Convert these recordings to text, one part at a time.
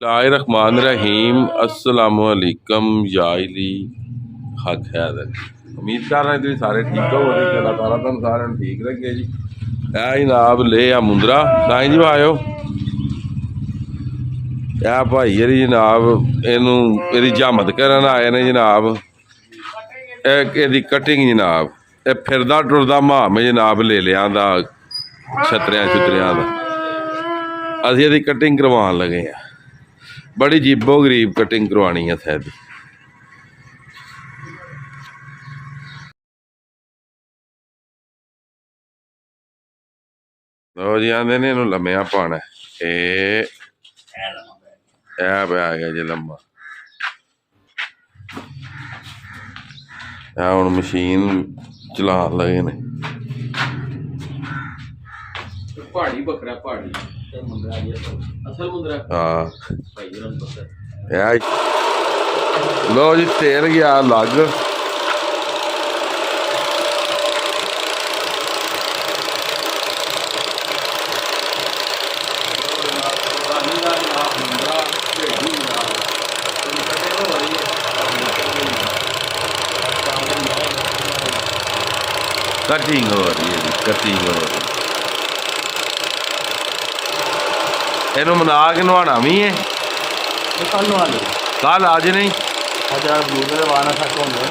रहीम अस्सलामुअलैकुम याइली हक हैदर उम्मीद कर रहे हैं तुम सारे ठीक हो अल्लाह ताला तुम सारे ठीक रखे जी। ए जनाब ले आ मुंदरा साईं जी आयो ए भाई जी जनाब एदी जामत करन आए ने जनाब एदी कटिंग जनाब ए फिरदा टुरदा माम जनाब ले लिया छतरिया छुतरिया का असी एदी कटिंग करवान लगे हैं। बड़ी जीबो गरीब कटिंग करवानी है सैद लो जी आंदे ने लम्मिया पाना ए पे आ गया जी लम्मा हुण मशीन चलान लगे ने पहाड़ी बकरा पहाड़ी असल मुंदरा हाँ भाई जरा पता लो जी तेल गया लग कटिंग हो रही है जी कटिंग हो रही इनू मना के नहाना भी है कल वाले कल आज नहीं हजार ब्लूगर वाना था कौन है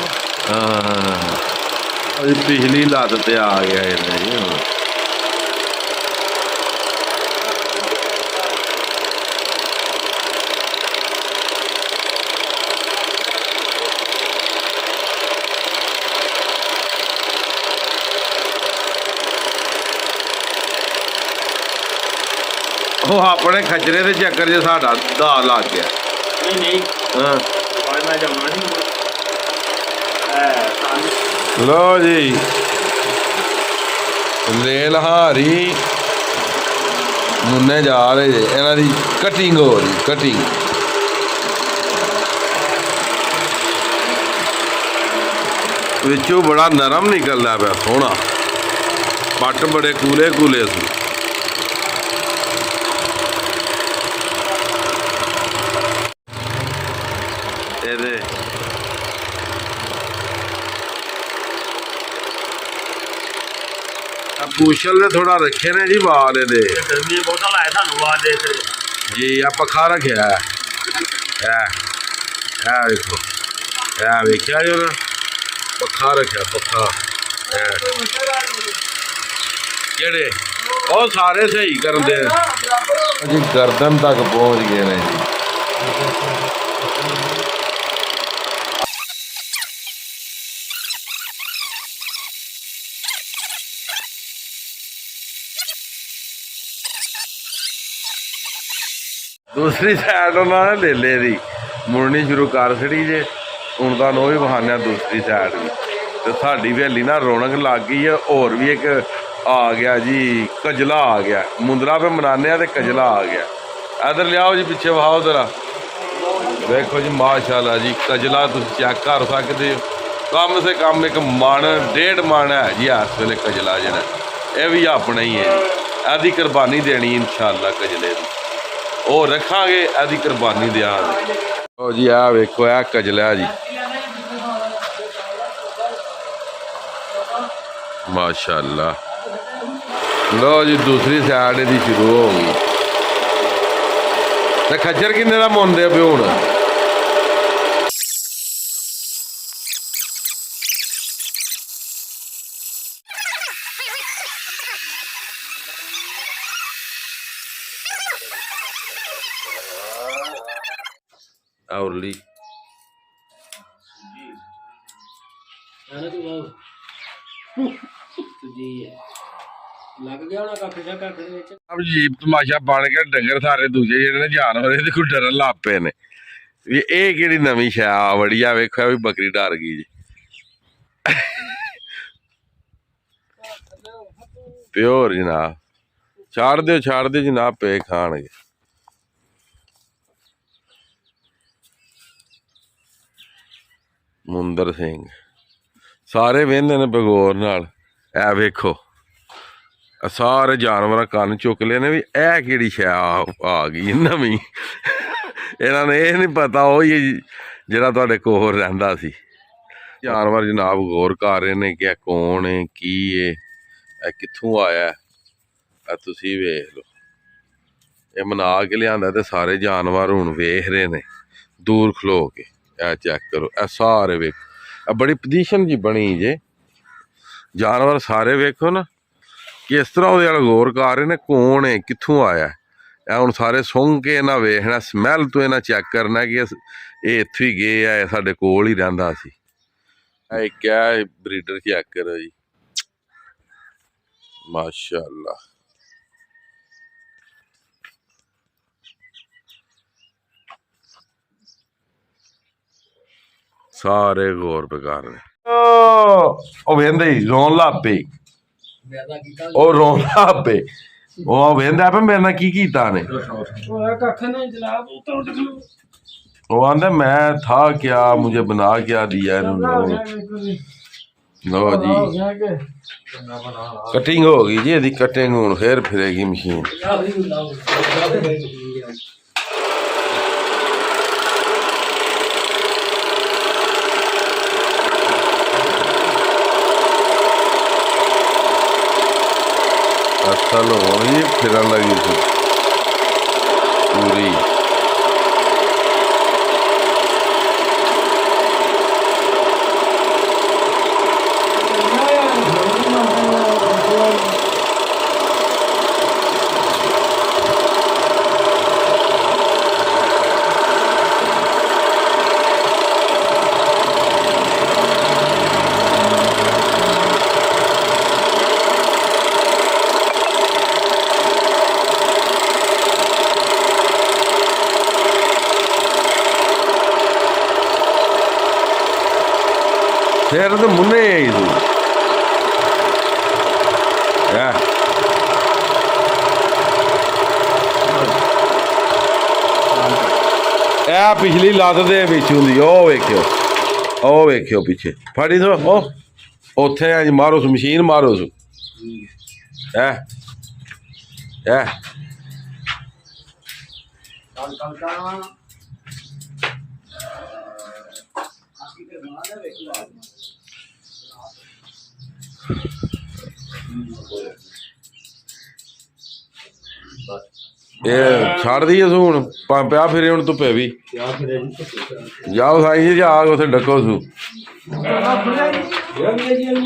हाँ पिछली लत ते आ गया इन्हें जी ਉਹ ਆਪਣੇ ਖਚਰੇ ਦੇ ਚੱਕਰ 'ਚ ਸਾਡਾ ਦਾ ਲੱਗ ਗਿਆ नहीं नहीं ਹਾਂ आज मैं जाऊंगा नहीं ਲੋ ਜੀ ਰੇਲ ਹਾਰੀ ਮੁੰਨੇ ਜਾ ਰਹੇ ਜੇ ਇਹਨਾਂ ਦੀ ਕਟਿੰਗ ਹੋ ਰਹੀ ਕਟਿੰਗ ਵਿੱਚੋਂ ਬੜਾ ਨਰਮ ਨਿਕਲਦਾ ਪਿਆ ਸੋਹਣਾ ਪੱਟ ਬੜੇ ਕੂਲੇ ਕੂਲੇ ਸੀ ਇਹਦੇ पूछल ने थोड़ा रखे ने जी वाल दे गर्मी बोतल आया था नुवाद देख रहे जी आ पखा रखा है देखो वेख्या जो ना पखा रखा पखा केड़े बहुत सारे सही कर दे जी गर्दन तक पहुंच गए ने जी दूसरी साइड उन्होंने ले ले दी मुड़नी शुरू कर छड़ी जे हूँ तुम भी बहाने दूसरी साइड भी तो साड़ी हवेली ना रौनक लग गई है। और भी एक आ गया जी कजला आ गया मुंदरा पे मनाने तो कजला आ गया इधर लियाओ जी पिछे बहाओ जरा देखो जी माशाल्लाह जी कजला तुम चेक कर सकते हो कम से कम एक मन 1.5 मन है जी इस वेले कजला जो यह भी अपना ही है जी यदी कुरबानी देनी इंशाअल्लाह कजले की ਉਹ ਰੱਖਾਂਗੇ ਇਹਦੀ ਕੁਰਬਾਨੀ ਦਿਆਂਗੇ। ਉਹ ਜੀ ਆ ਵੇਖੋ ਆ ਕਜਲਾ ਜੀ ਮਾਸ਼ਾਅੱਲਾ ਲੋ ਜੀ ਦੂਸਰੀ ਸਾਈਡ ਇਹਦੀ ਸ਼ੁਰੂ ਹੋ ਗਈ ਤੇ ਖੱਜਰ ਕਿੰਨੇ ਦਾ ਮੁੰਦੇ ਪਿਓ ਹੁਣ औरली लग गया होना काफी अब जी तमाशा बन के डंगर सारे दूजे जेडे जानवर ये कोई डरन लग पे ने ये केड़ी नवीं शै बड़ी आ वेखो भी बकरी डर गई जी प्योर जनाब छाड़ दो जनाब पे खाणगे मुंदर सिंह सारे वेंदे ने बगौर नाल ए वेखो सारे जानवर कन्न चुक ले ने भी ए केड़ी शै आ गई नवीं ਇਹਨਾਂ ਨੂੰ ਇਹ ਨਹੀਂ ਪਤਾ ਉਹ ਹੀ ਜਿਹੜਾ ਤੁਹਾਡੇ ਕੋਲ ਰਹਿੰਦਾ ਸੀ। ਜਾਨਵਰ ਜਨਾਬ ਗੌਰ ਕਰ ਰਹੇ ਨੇ ਕਿ ਇਹ ਕੌਣ ਹੈ, ਕੀ ਹੈ, ਇਹ ਕਿੱਥੋਂ ਆਇਆ। ਇਹ ਤੁਸੀਂ ਵੇਖ ਲਓ, ਇਹ ਮਨਾ ਕੇ ਲਿਆਂਦਾ ਤੇ ਸਾਰੇ ਜਾਨਵਰ ਹੁਣ ਵੇਖ ਰਹੇ ਨੇ ਦੂਰ ਖਲੋ ਕੇ। ਇਹ ਚੈੱਕ ਕਰੋ, ਇਹ ਸਾਰੇ ਵੇਖੋ, ਇਹ ਬੜੀ ਪੋਜੀਸ਼ਨ ਜੀ ਬਣੀ ਜੇ। ਜਾਨਵਰ ਸਾਰੇ ਵੇਖੋ ਨਾ ਕਿਸ ਤਰ੍ਹਾਂ ਉਹਦੇ ਨਾਲ ਗੌਰ ਕਰ ਰਹੇ ਨੇ ਕੌਣ ਹੈ, ਕਿੱਥੋਂ ਆਇਆ। ਇਹ ਹੁਣ ਸਾਰੇ ਸੁੰਘ ਕੇ ਇਹਨਾਂ ਵੇਖਣਾ, ਸਮੈਲ ਤੋਂ ਇਹਨਾਂ ਚੈੱਕ ਕਰਨਾ ਕਿ ਇਹ ਇੱਥੇ ਹੀ ਗਏ ਆ, ਇਹ ਸਾਡੇ ਕੋਲ ਹੀ ਰਹਿੰਦਾ ਸੀ। ਇਹ ਕਿਆ ਬਰੀਡਰ ਚੈੱਕ ਕਰੋ ਜੀ, ਮਾਸ਼ਾਅੱਲਾ। ਸਾਰੇ ਗੌਰ ਪੇ ਕਰ ਰਹੇ। ਉਹ ਵੇਂਦੇ ਹੀ ਰੋਣ ਲੱਗ ਪਈ, ਉਹ ਰੋਣ ਲੱਗ ਪਏ। ਉਹ ਵੇਂਦਾ ਪਾ ਮੇਰੇ ਨਾਲ ਕੀ ਕੀਤਾ ਨੇ। वो आंदा मैं था क्या, मुझे बना क्या दिया इन्होंने। लो जी कटिंग हो गई जी, यदि कटिंग हूँ फिर फिरेगी मशीन। असल हो जी फिरन लगी थी पूरी। फिर तो मुन्ने आई तू पिछली लत्त दे बिच हुंदी। ओ वेखियो पिछे फड़ी तो उत्थे अज मारो सु मशीन मारो सु। ਇਹ ਛੱਡ ਦਈਏ ਸੂ ਹੁਣ ਪਿਆ ਫਿਰੇ ਹੁਣ ਧੁੱਪੇ ਵੀ ਜਾਓ ਸਾਈਂ ਜੀ ਜਾ ਕੇ ਉੱਥੇ ਡੱਕੋ ਸੂ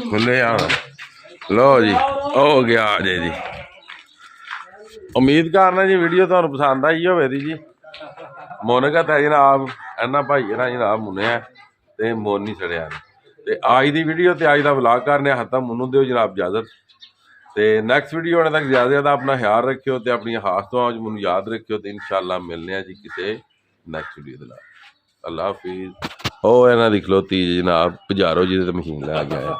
ਖੁੱਲੇ ਆ। ਲਓ ਜੀ ਹੋ ਗਿਆ ਜੇ ਜੀ। ਉਮੀਦ ਕਰਨਾ ਜੀ ਵੀਡੀਓ ਤੁਹਾਨੂੰ ਪਸੰਦ ਆਈ ਹੋਵੇਗੀ ਜੀ। ਮੋਨਕਤ ਹੈ ਜਨਾਬ, ਇਹਨਾਂ ਭਾਈ ਨਾਲ ਜਨਾਬ ਮੁੰਨਿਆ ਤੇ ਮੋਨ ਨਹੀਂ ਛੜਿਆ। ਤੇ ਅੱਜ ਦੀ ਵੀਡੀਓ ਤੇ ਅੱਜ ਦਾ ਵਲੌਗ ਕਰਨੇ ਹੱਥਾਂ ਮੈਨੂੰ ਦਿਓ ਜਨਾਬ ਇਜਾਜ਼ਤ। ਤੇ ਨੈਕਸਟ ਵੀਡੀਓ ਆਉਣੇ ਤੱਕ ਜ਼ਿਆਦਾ ਆਪਣਾ ਖਿਆਲ ਰੱਖਿਓ ਤੇ ਆਪਣੀਆਂ ਖਾਸ ਦੁਆਵਾਂ ਮੈਨੂੰ ਯਾਦ ਰੱਖਿਓ ਤੇ ਇਨਸ਼ਾਅੱਲਾ ਮਿਲਨੇ ਆ ਜੀ ਕਿਸੇ ਨੈਕਸਟ ਵੀਡੀਓ ਦੇ ਨਾਲ। ਅੱਲਾ ਹਾਫਿਜ਼। ਉਹ ਇਹਨਾਂ ਦੀ ਖਲੋਤੀ ਜਨਾਬ ਪੁਜਾਰੋ ਜੀ ਤੇ ਮਸ਼ੀਨ ਲੈ ਕੇ ਆਇਆ।